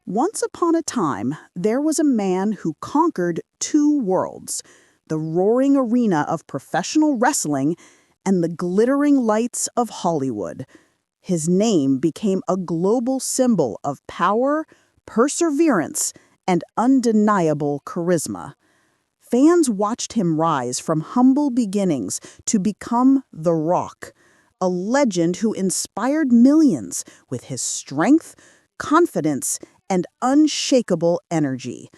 Once upon a time, there was a man who conquered two worlds, the roaring arena of professional wrestling and the glittering lights of Hollywood. His name became a global symbol of power, perseverance, and undeniable charisma. Fans watched him rise from humble beginnings to become The Rock, a legend who inspired millions with his strength, confidence, and unshakable energy.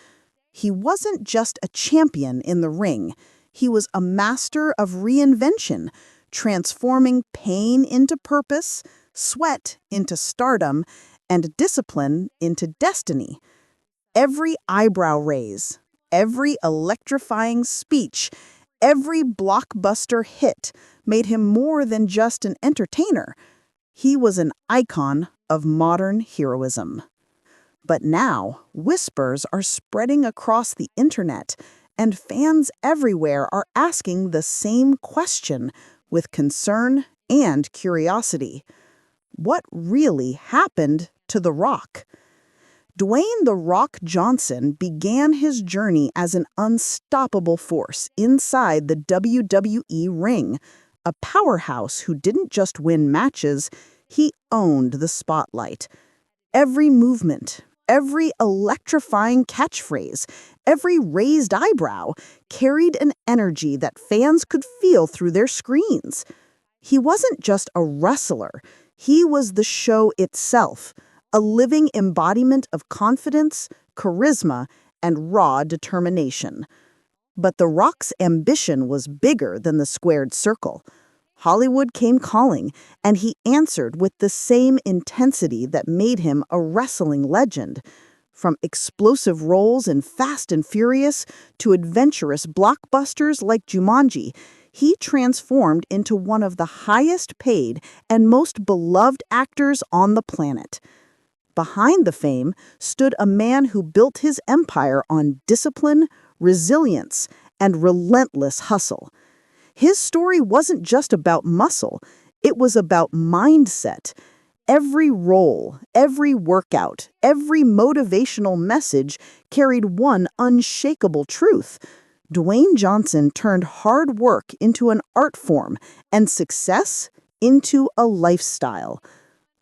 He wasn't just a champion in the ring, he was a master of reinvention, transforming pain into purpose, sweat into stardom, and discipline into destiny. Every eyebrow raise, every electrifying speech, every blockbuster hit made him more than just an entertainer. He was an icon of modern heroism. But now, whispers are spreading across the internet, and fans everywhere are asking the same question with concern and curiosity. What really happened to The Rock? Dwayne "The Rock" Johnson began his journey as an unstoppable force inside the WWE ring, a powerhouse who didn't just win matches, he owned the spotlight. Every movement, every electrifying catchphrase, every raised eyebrow carried an energy that fans could feel through their screens. He wasn't just a wrestler, he was the show itself, a living embodiment of confidence, charisma, and raw determination. But The Rock's ambition was bigger than the squared circle. Hollywood came calling, and he answered with the same intensity that made him a wrestling legend. From explosive roles in Fast and Furious to adventurous blockbusters like Jumanji, he transformed into one of the highest paid and most beloved actors on the planet. Behind the fame stood a man who built his empire on discipline, resilience, and relentless hustle. His story wasn't just about muscle, it was about mindset. Every role, every workout, every motivational message carried one unshakable truth. Dwayne Johnson turned hard work into an art form and success into a lifestyle.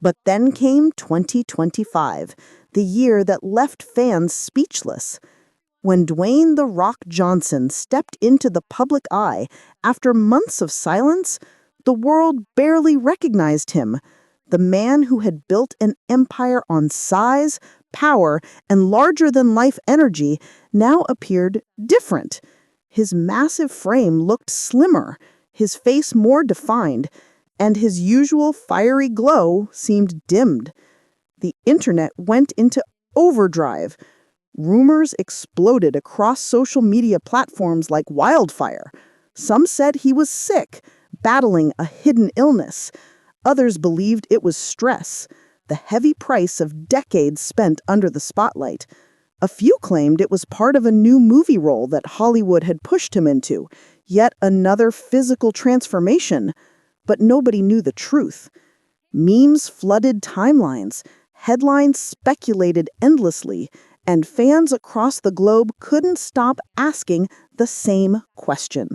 But then came 2025, the year that left fans speechless. When Dwayne "The Rock" Johnson stepped into the public eye after months of silence, the world barely recognized him. The man who had built an empire on size, power, and larger-than-life energy now appeared different. His massive frame looked slimmer, his face more defined, and his usual fiery glow seemed dimmed. The internet went into overdrive. Rumors exploded across social media platforms like wildfire. Some said he was sick, battling a hidden illness. Others believed it was stress, the heavy price of decades spent under the spotlight. A few claimed it was part of a new movie role that Hollywood had pushed him into, yet another physical transformation. But nobody knew the truth. Memes flooded timelines, headlines speculated endlessly, and fans across the globe couldn't stop asking the same question.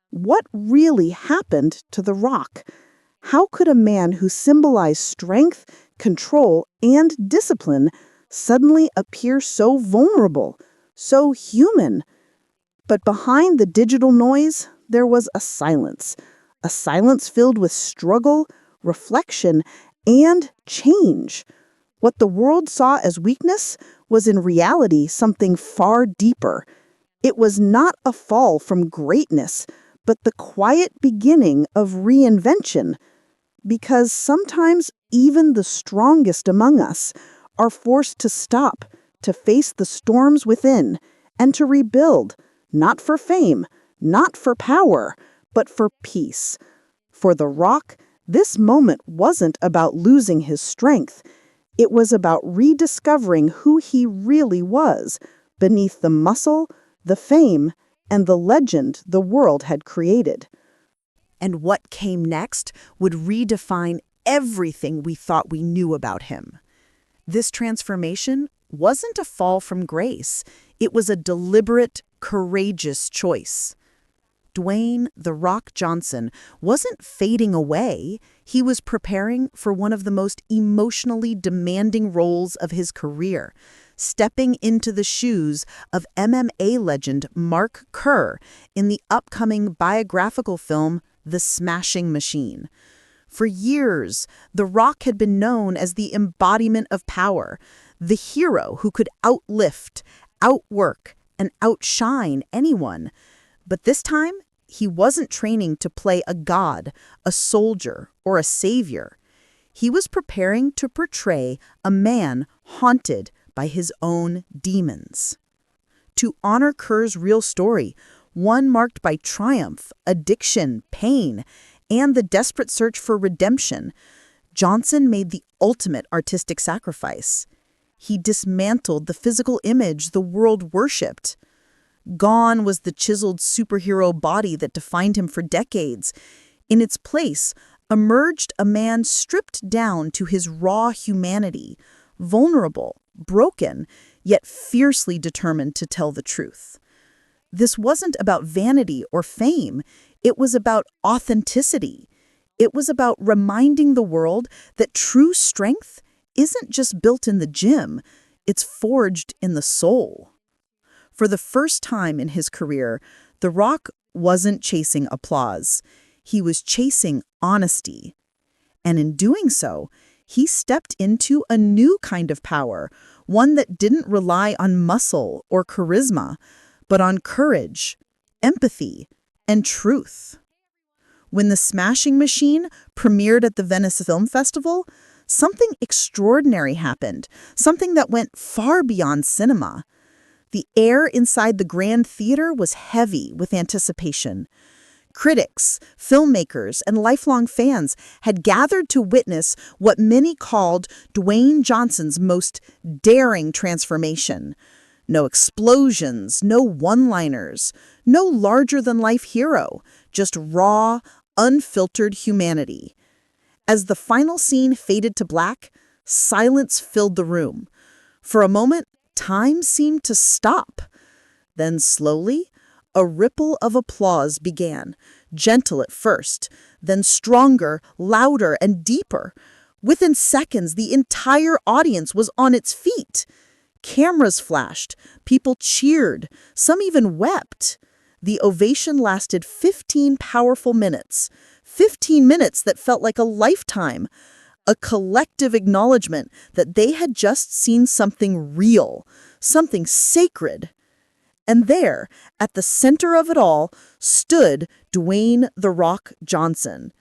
What really happened to The Rock? How could a man who symbolized strength, control, and discipline suddenly appear so vulnerable, so human? But behind the digital noise, there was a silence filled with struggle, reflection, and change. What the world saw as weakness was in reality something far deeper. It was not a fall from greatness, but the quiet beginning of reinvention. Because sometimes even the strongest among us are forced to stop, to face the storms within, and to rebuild, not for fame, not for power, but for peace. For The Rock, this moment wasn't about losing his strength. It was about rediscovering who he really was beneath the muscle, the fame, and the legend the world had created. And what came next would redefine everything we thought we knew about him. This transformation wasn't a fall from grace. It was a deliberate, courageous choice. Dwayne "The Rock" Johnson wasn't fading away. He was preparing for one of the most emotionally demanding roles of his career, stepping into the shoes of MMA legend Mark Kerr in the upcoming biographical film The Smashing Machine. For years, The Rock had been known as the embodiment of power, the hero who could outlift, outwork, and outshine anyone. But this time, he wasn't training to play a god, a soldier, or a savior. He was preparing to portray a man haunted by his own demons. To honor Kerr's real story, one marked by triumph, addiction, pain, and the desperate search for redemption, Johnson made the ultimate artistic sacrifice. He dismantled the physical image the world worshipped. Gone was the chiseled superhero body that defined him for decades. In its place emerged a man stripped down to his raw humanity, vulnerable, broken, yet fiercely determined to tell the truth. This wasn't about vanity or fame. It was about authenticity. It was about reminding the world that true strength isn't just built in the gym, it's forged in the soul. For the first time in his career, The Rock wasn't chasing applause. He was chasing honesty. And in doing so, he stepped into a new kind of power, one that didn't rely on muscle or charisma, but on courage, empathy, and truth. When The Smashing Machine premiered at the Venice Film Festival, something extraordinary happened, something that went far beyond cinema. The air inside the Grand Theater was heavy with anticipation. Critics, filmmakers, and lifelong fans had gathered to witness what many called Dwayne Johnson's most daring transformation. No explosions, no one-liners, no larger-than-life hero, just raw, unfiltered humanity. As the final scene faded to black, silence filled the room. For a moment, time seemed to stop. Then slowly, a ripple of applause began, gentle at first, then stronger, louder, and deeper. Within seconds, the entire audience was on its feet. Cameras flashed, people cheered, some even wept. The ovation lasted 15 powerful minutes, 15 minutes that felt like a lifetime, a collective acknowledgement that they had just seen something real, something sacred. And there, at the center of it all, stood Dwayne "The Rock" Johnson,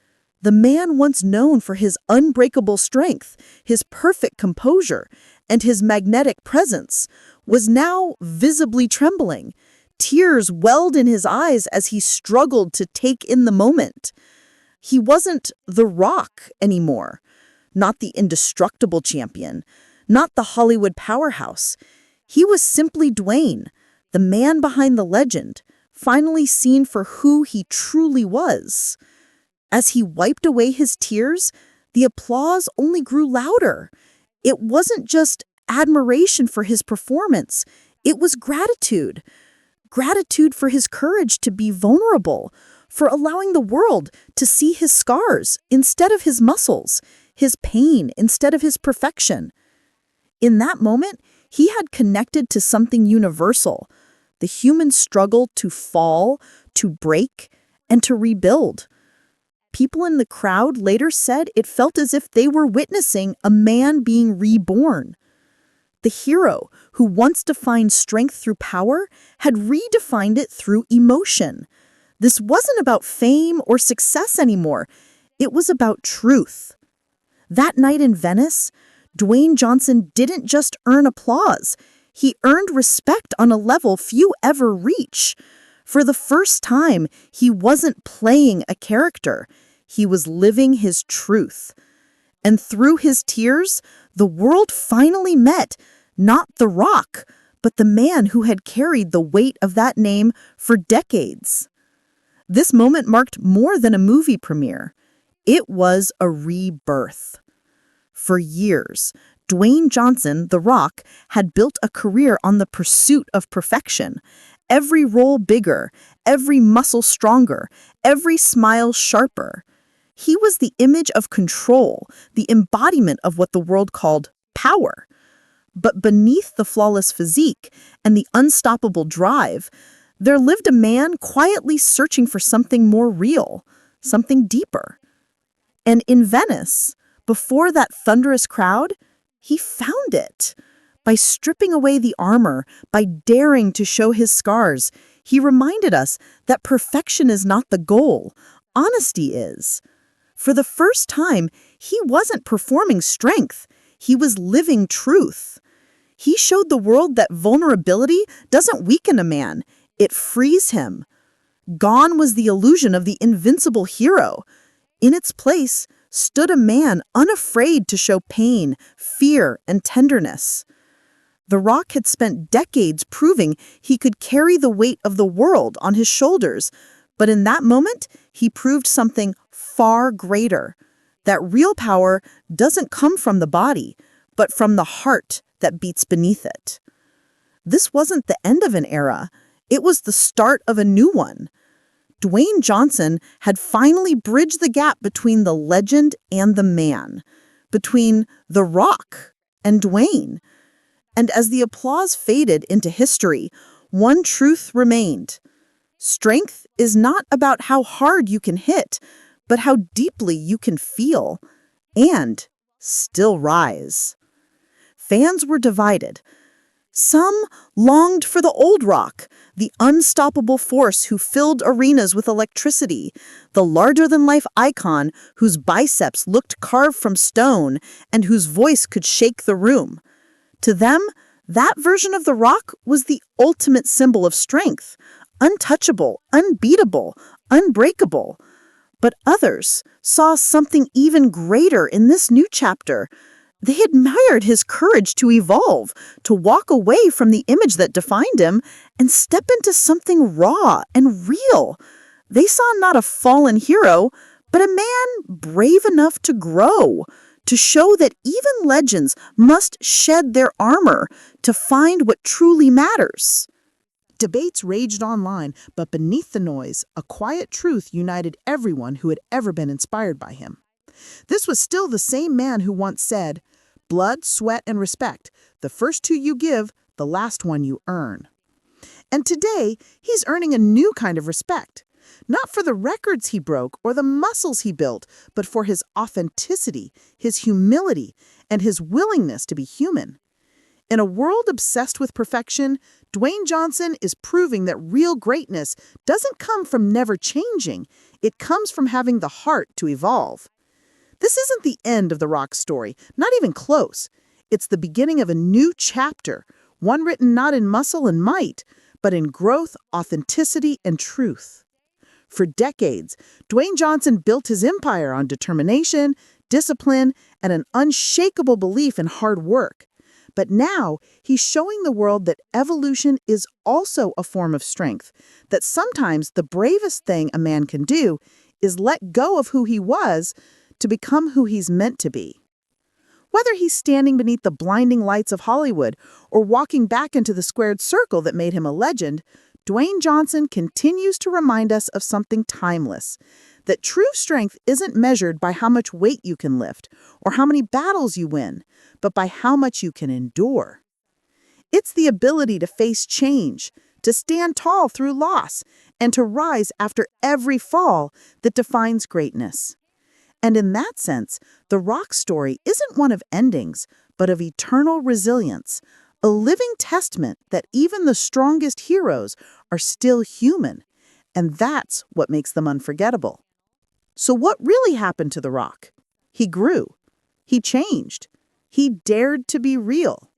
the man once known for his unbreakable strength, his perfect composure, and his magnetic presence, was now visibly trembling. Tears welled in his eyes as he struggled to take in the moment. He wasn't The Rock anymore, not the indestructible champion, not the Hollywood powerhouse. He was simply Dwayne, the man behind the legend, finally seen for who he truly was. As he wiped away his tears, the applause only grew louder. It wasn't just admiration for his performance, it was gratitude. Gratitude for his courage to be vulnerable, for allowing the world to see his scars instead of his muscles, his pain instead of his perfection. In that moment, he had connected to something universal, the human struggle to fall, to break, and to rebuild. People in the crowd later said it felt as if they were witnessing a man being reborn. The hero, who once defined strength through power, had redefined it through emotion. This wasn't about fame or success anymore. It was about truth. That night in Venice, Dwayne Johnson didn't just earn applause. He earned respect on a level few ever reach. For the first time, he wasn't playing a character. He was living his truth. And through his tears, the world finally met not The Rock, but the man who had carried the weight of that name for decades. This moment marked more than a movie premiere. It was a rebirth. For years, Dwayne Johnson, The Rock, had built a career on the pursuit of perfection. Every role bigger, every muscle stronger, every smile sharper. He was the image of control, the embodiment of what the world called power. But beneath the flawless physique and the unstoppable drive, there lived a man quietly searching for something more real, something deeper. And in Venice, before that thunderous crowd, he found it. By stripping away the armor, by daring to show his scars, he reminded us that perfection is not the goal, honesty is. For the first time, he wasn't performing strength, he was living truth. He showed the world that vulnerability doesn't weaken a man, it frees him. Gone was the illusion of the invincible hero. In its place stood a man unafraid to show pain, fear, and tenderness. The Rock had spent decades proving he could carry the weight of the world on his shoulders, but in that moment, he proved something far greater. That real power doesn't come from the body, but from the heart that beats beneath it. This wasn't the end of an era. It was the start of a new one. Dwayne Johnson had finally bridged the gap between the legend and the man, between The Rock and Dwayne. And as the applause faded into history, one truth remained. Strength is not about how hard you can hit, but how deeply you can feel and still rise. Fans were divided. Some longed for the old Rock, the unstoppable force who filled arenas with electricity, the larger-than-life icon whose biceps looked carved from stone and whose voice could shake the room. To them, that version of The Rock was the ultimate symbol of strength, untouchable, unbeatable, unbreakable. But others saw something even greater in this new chapter. They admired his courage to evolve, to walk away from the image that defined him and step into something raw and real. They saw not a fallen hero, but a man brave enough to grow, to show that even legends must shed their armor to find what truly matters. Debates raged online, but beneath the noise, a quiet truth united everyone who had ever been inspired by him. This was still the same man who once said, "Blood, sweat, and respect. The first two you give, the last one you earn." And today, he's earning a new kind of respect. Not for the records he broke or the muscles he built, but for his authenticity, his humility, and his willingness to be human. In a world obsessed with perfection, Dwayne Johnson is proving that real greatness doesn't come from never changing. It comes from having the heart to evolve. This isn't the end of The Rock's story, not even close. It's the beginning of a new chapter, one written not in muscle and might, but in growth, authenticity, and truth. For decades, Dwayne Johnson built his empire on determination, discipline, and an unshakable belief in hard work. But now, he's showing the world that evolution is also a form of strength, that sometimes the bravest thing a man can do is let go of who he was to become who he's meant to be. Whether he's standing beneath the blinding lights of Hollywood or walking back into the squared circle that made him a legend, Dwayne Johnson continues to remind us of something timeless, that true strength isn't measured by how much weight you can lift or how many battles you win, but by how much you can endure. It's the ability to face change, to stand tall through loss, and to rise after every fall that defines greatness. And in that sense, The Rock story isn't one of endings, but of eternal resilience, a living testament that even the strongest heroes are still human, and that's what makes them unforgettable. So what really happened to The Rock? He grew. He changed. He dared to be real.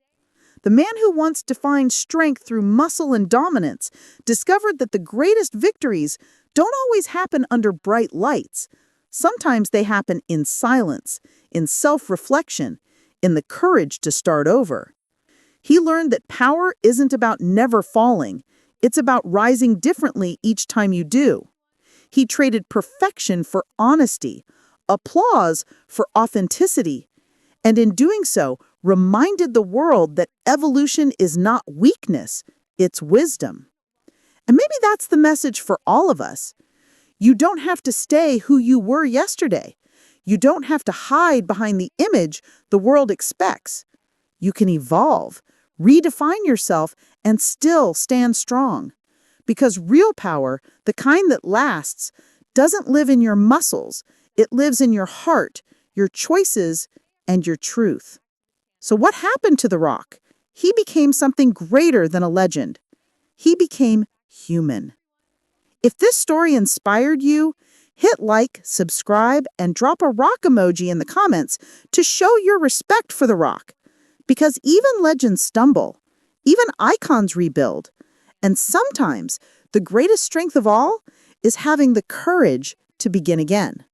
The man who once defined strength through muscle and dominance discovered that the greatest victories don't always happen under bright lights. Sometimes they happen in silence, in self-reflection, in the courage to start over. He learned that power isn't about never falling. It's about rising differently each time you do. He traded perfection for honesty, applause for authenticity, and in doing so, reminded the world that evolution is not weakness, it's wisdom. And maybe that's the message for all of us. You don't have to stay who you were yesterday. You don't have to hide behind the image the world expects. You can evolve, redefine yourself, and still stand strong. Because real power, the kind that lasts, doesn't live in your muscles. It lives in your heart, your choices, and your truth. So what happened to The Rock? He became something greater than a legend. He became human. If this story inspired you, hit like, subscribe, and drop a rock emoji in the comments to show your respect for The Rock. Because even legends stumble, even icons rebuild, and sometimes the greatest strength of all is having the courage to begin again.